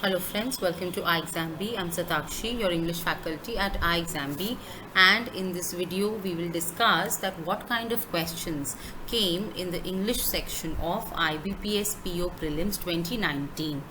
Hello friends, welcome to iExamB. I'm Satakshi, your English faculty at iExamB, and in this video we will discuss that what kind of questions came in the English section of IBPS PO Prelims 2019.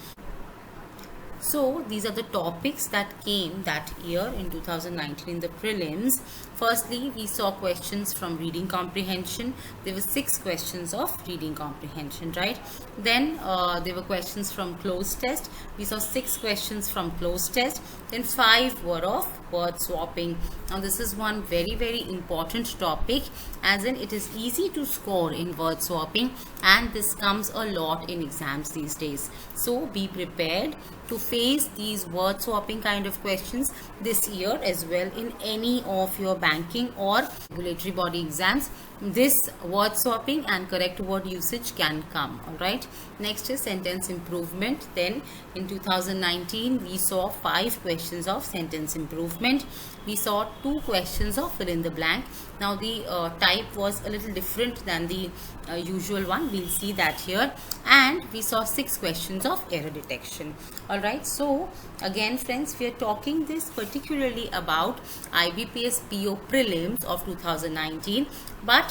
So these are the topics that came that year in 2019 in the prelims. Firstly, we saw questions from reading comprehension. There were 6 questions of reading comprehension, right? Then there were questions from closed test. We saw 6 questions from closed test. Then 5 were of word swapping. Now this is one very important topic, as in it is easy to score in word swapping, and this comes a lot in exams these days. So be prepared to face these word swapping kind of questions this year as well in any of your banking or regulatory body exams. This word swapping and correct word usage can come. All right, next is sentence improvement. Then in 2019 we saw 5 questions of sentence improvement. We saw 2 questions of fill in the blank. Now the type was a little different than the usual one. We'll see that here. And we saw 6 questions of error detection. All right, so again friends, we are talking this particularly about IBPS PO prelims of 2019, but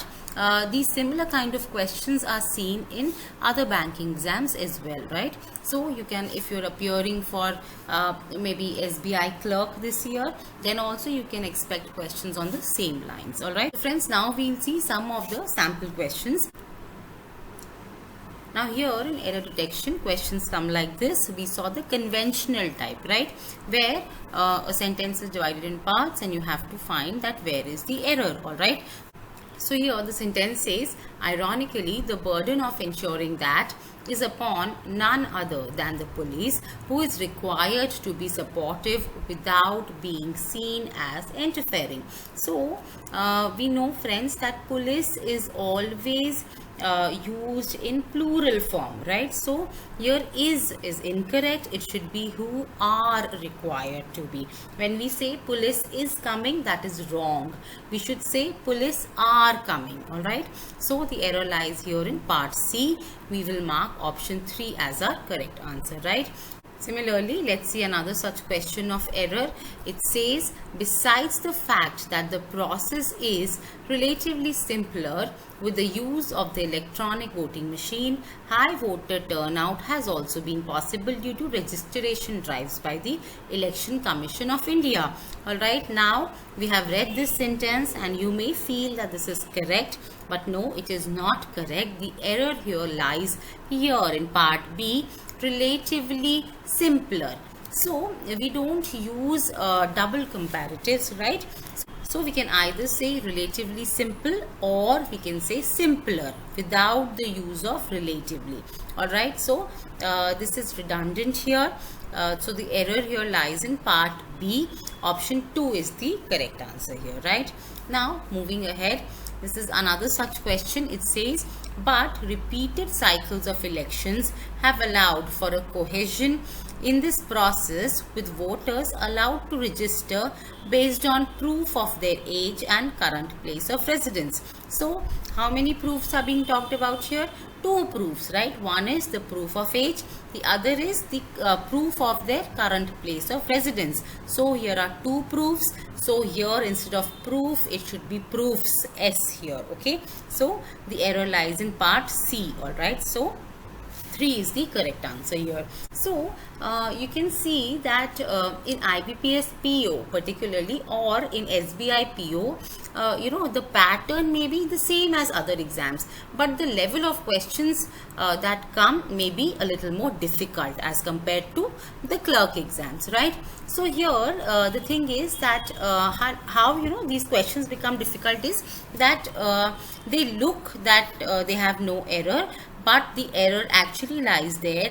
these similar kind of questions are seen in other banking exams as well, right? So you can, if you're appearing for maybe SBI clerk this year, then also you can expect questions on the same lines. All right friends, now we'll see some of the sample questions. Now here in error detection, questions come like this. We saw the conventional type, right, where a sentence is divided in parts and you have to find that where is the error. All right, so here the sentence says, ironically, the burden of ensuring that is upon none other than the police, who is required to be supportive without being seen as interfering. So we know friends that police is always used in plural form, right? So here is incorrect. It should be who are required to be. When we say police is coming, that is wrong. We should say police are coming. All right, so the error lies here in part C. We will mark option 3 as our correct answer, right? Similarly, let's see another such question of error. It says, besides the fact that the process is relatively simpler with the use of the electronic voting machine, high voter turnout has also been possible due to registration drives by the Election Commission of India. All right, now we have read this sentence and you may feel that this is correct, but no, it is not correct. The error here lies here in part B, relatively simpler. So we don't use double comparatives, right? So we can either say relatively simple or we can say simpler without the use of relatively. All right, so this is redundant here. So the error here lies in part B. Option 2 is the correct answer here, right? Now moving ahead, this is another such question. It says, but repeated cycles of elections have allowed for a cohesion in this process, with voters allowed to register based on proof of their age and current place of residence. So how many proofs are being talked about here? 2 proofs, right? One is the proof of age, the other is the proof of their current place of residence. So here are 2 proofs. So here instead of proof, it should be proofs, S here. Okay, so the error lies in part C. All right, so 3 is the correct answer here. So you can see that in IBPS PO particularly or in SBI PO, the pattern may be the same as other exams, but the level of questions that come may be a little more difficult as compared to the clerk exams, right? So here the thing is that how these questions become difficult is that they look that they have no error, but the error actually lies there,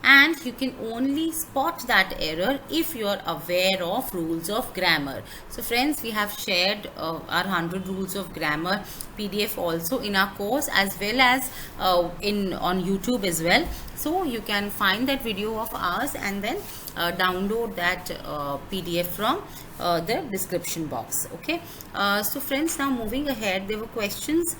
and you can only spot that error if you are aware of rules of grammar. So friends, we have shared our 100 rules of grammar PDF also in our course, as well as on YouTube as well. So you can find that video of ours and then download that PDF from the description box. Okay, so friends, now moving ahead, there were questions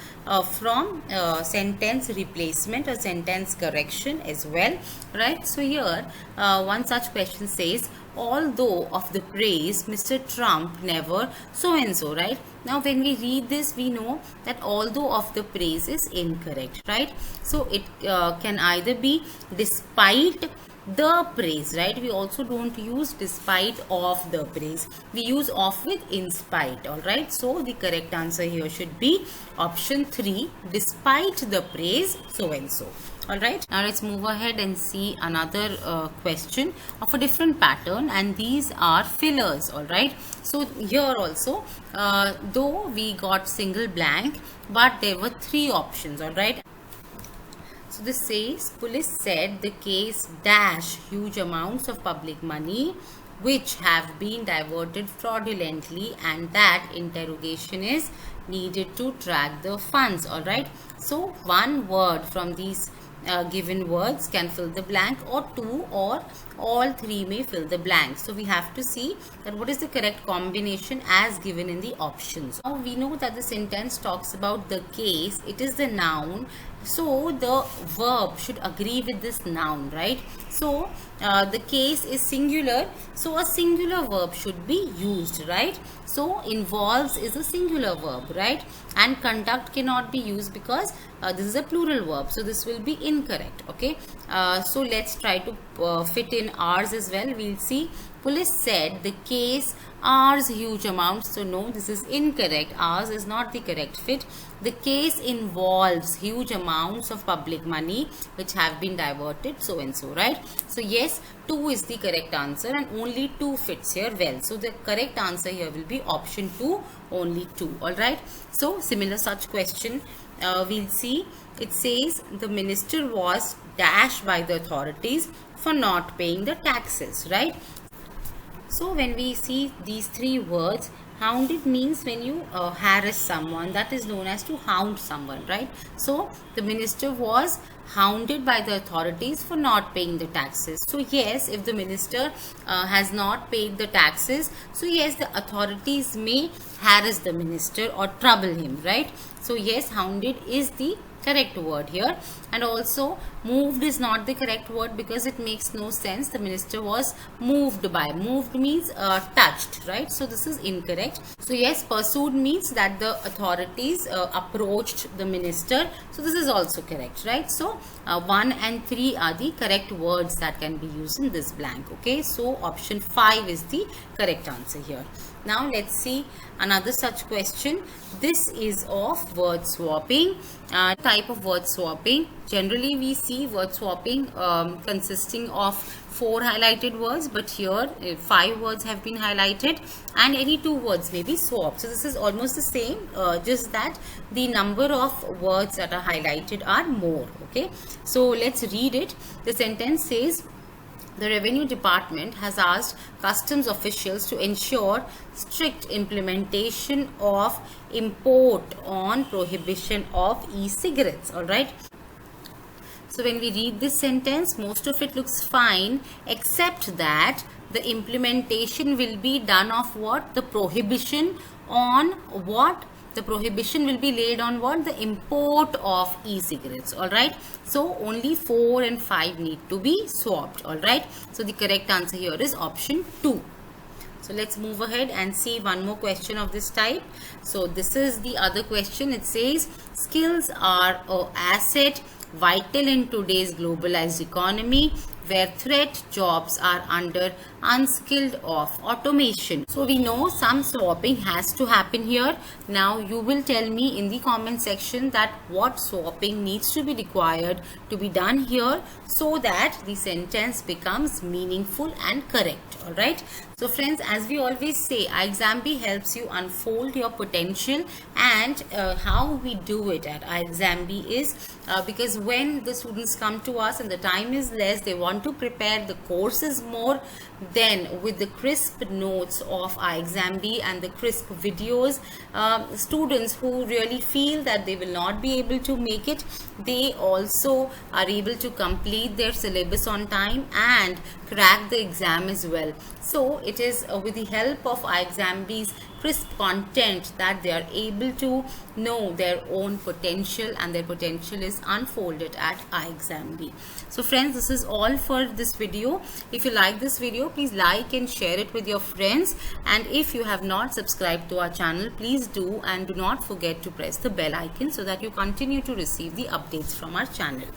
from sentence replacement or sentence correction as well, right? So here one such question says, although of the praise, Mr. Trump never so and so, right? Now when we read this, we know that although of the praise is incorrect, right? So it can either be despite the praise, right? We also don't use despite of the praise, we use of with in spite. All right, so the correct answer here should be option 3, despite the praise so and so. All right, now let's move ahead and see another question of a different pattern, and these are fillers. All right, so here also though we got single blank, but there were 3 options. All right, so this says, police said the case dash huge amounts of public money which have been diverted fraudulently, and that interrogation is needed to track the funds. All right, so one word from these given words can fill the blank, or 2 or all 3 may fill the blank. So we have to see that what is the correct combination as given in the options. Now we know that the sentence talks about the case, it is the noun, so the verb should agree with this noun, right? So the case is singular, so a singular verb should be used, right? So involves is a singular verb, right? And conduct cannot be used because this is a plural verb, so this will be incorrect. Okay, so let's try to fit in ours as well. We'll see, police said the case ours huge amounts, so no, this is incorrect, ours is not the correct fit. The case involves huge amounts of public money which have been diverted so and so, right? So yes, 2 is the correct answer, and only 2 fits here well, so the correct answer here will be option 2, only 2. All right, so similar such question we'll see. It says the minister was dashed by the authorities for not paying the taxes, right? So when we see these 3 words, hounded means when you harass someone, that is known as to hound someone, right? So the minister was hounded by the authorities for not paying the taxes. So yes, if the minister has not paid the taxes, so yes, the authorities may harass the minister or trouble him, right? So yes, hounded is the correct word here. And also moved is not the correct word because it makes no sense. The minister was moved by. Moved means touched, right? So this is incorrect. So yes, pursued means that the authorities approached the minister. So this is also correct, right? So 1 and 3 are the correct words that can be used in this blank. Okay, so option 5 is the correct answer here. Now let's see another such question. This is of word swapping. Type of word swapping. Generally we see word swapping consisting of 4 highlighted words, but here 5 words have been highlighted and any 2 words may be swapped. So this is almost the same, just that the number of words that are highlighted are more. Okay, so let's read it. The sentence says, the Revenue Department has asked customs officials to ensure strict implementation of import on prohibition of e-cigarettes. All right. So when we read this sentence, most of it looks fine, except that the implementation will be done of what? The prohibition on what? The prohibition will be laid on what? The import of e-cigarettes. All right, so only 4 and 5 need to be swapped. All right, so the correct answer here is option 2. So let's move ahead and see one more question of this type. So this is the other question. It says, skills are an asset vital in today's globalized economy where threat jobs are under unskilled of automation. So we know some swapping has to happen here. Now you will tell me in the comment section that what swapping needs to be required to be done here so that the sentence becomes meaningful and correct. All right. So friends, as we always say, iExamB helps you unfold your potential, and how we do it at iExamB is because when the students come to us and the time is less, they want to prepare the courses more, then with the crisp notes of iExamB and the crisp videos, students who really feel that they will not be able to make it, they also are able to complete their syllabus on time and crack the exam as well. So it is with the help of iExamB's crisp content that they are able to know their own potential, and their potential is unfolded at iExamB. So friends, this is all for this video. If you like this video, please like and share it with your friends, and if you have not subscribed to our channel, please do, and do not forget to press the bell icon so that you continue to receive the updates from our channel.